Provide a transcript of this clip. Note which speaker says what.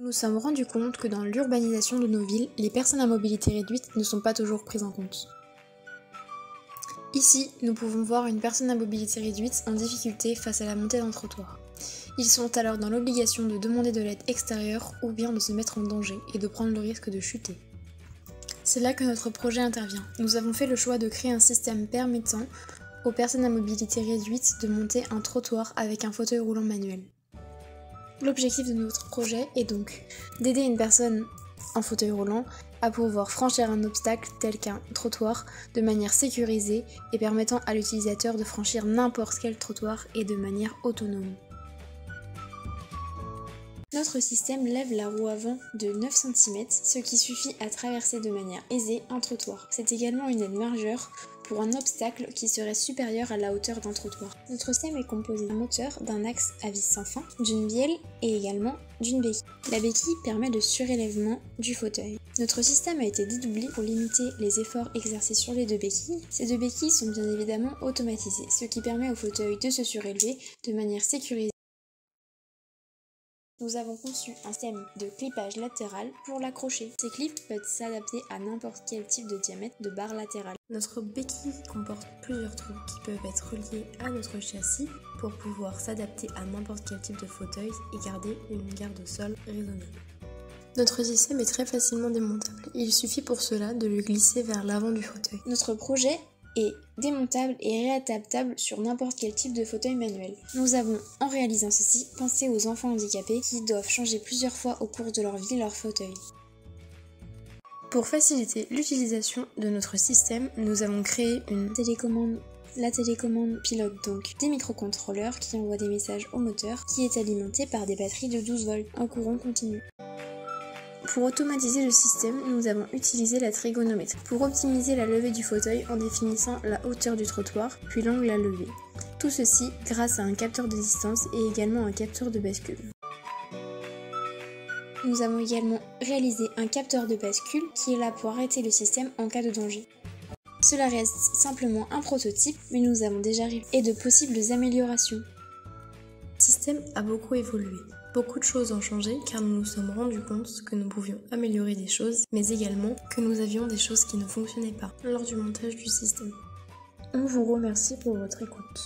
Speaker 1: Nous nous sommes rendus compte que dans l'urbanisation de nos villes, les personnes à mobilité réduite ne sont pas toujours prises en compte. Ici, nous pouvons voir une personne à mobilité réduite en difficulté face à la montée d'un trottoir. Ils sont alors dans l'obligation de demander de l'aide extérieure ou bien de se mettre en danger et de prendre le risque de chuter. C'est là que notre projet intervient. Nous avons fait le choix de créer un système permettant aux personnes à mobilité réduite de monter un trottoir avec un fauteuil roulant manuel. L'objectif de notre projet est donc d'aider une personne en fauteuil roulant à pouvoir franchir un obstacle tel qu'un trottoir de manière sécurisée et permettant à l'utilisateur de franchir n'importe quel trottoir et de manière autonome. Notre système lève la roue avant de 9 cm, ce qui suffit à traverser de manière aisée un trottoir. C'est également une aide majeure pour un obstacle qui serait supérieur à la hauteur d'un trottoir. Notre système est composé d'un moteur, d'un axe à vis sans fin, d'une bielle et également d'une béquille. La béquille permet le surélèvement du fauteuil. Notre système a été dédoublé pour limiter les efforts exercés sur les deux béquilles. Ces deux béquilles sont bien évidemment automatisées, ce qui permet au fauteuil de se surélever de manière sécurisée. Nous avons conçu un système de clipage latéral pour l'accrocher. Ces clips peuvent s'adapter à n'importe quel type de diamètre de barre latérale. Notre béquille comporte plusieurs trous qui peuvent être reliés à notre châssis pour pouvoir s'adapter à n'importe quel type de fauteuil et garder une garde au sol raisonnable. Notre système est très facilement démontable. Il suffit pour cela de le glisser vers l'avant du fauteuil. Notre projet est démontable et réadaptable sur n'importe quel type de fauteuil manuel. Nous avons, en réalisant ceci, pensé aux enfants handicapés qui doivent changer plusieurs fois au cours de leur vie leur fauteuil. Pour faciliter l'utilisation de notre système, nous avons créé la télécommande pilote, donc des microcontrôleurs qui envoient des messages au moteur, qui est alimenté par des batteries de 12 volts en courant continu. Pour automatiser le système, nous avons utilisé la trigonométrie pour optimiser la levée du fauteuil en définissant la hauteur du trottoir, puis l'angle à lever. Tout ceci grâce à un capteur de distance et également un capteur de bascule. Nous avons également réalisé un capteur de bascule qui est là pour arrêter le système en cas de danger. Cela reste simplement un prototype, mais nous avons déjà et de possibles améliorations. Le système a beaucoup évolué. Beaucoup de choses ont changé car nous nous sommes rendus compte que nous pouvions améliorer des choses, mais également que nous avions des choses qui ne fonctionnaient pas lors du montage du système. On vous remercie pour votre écoute.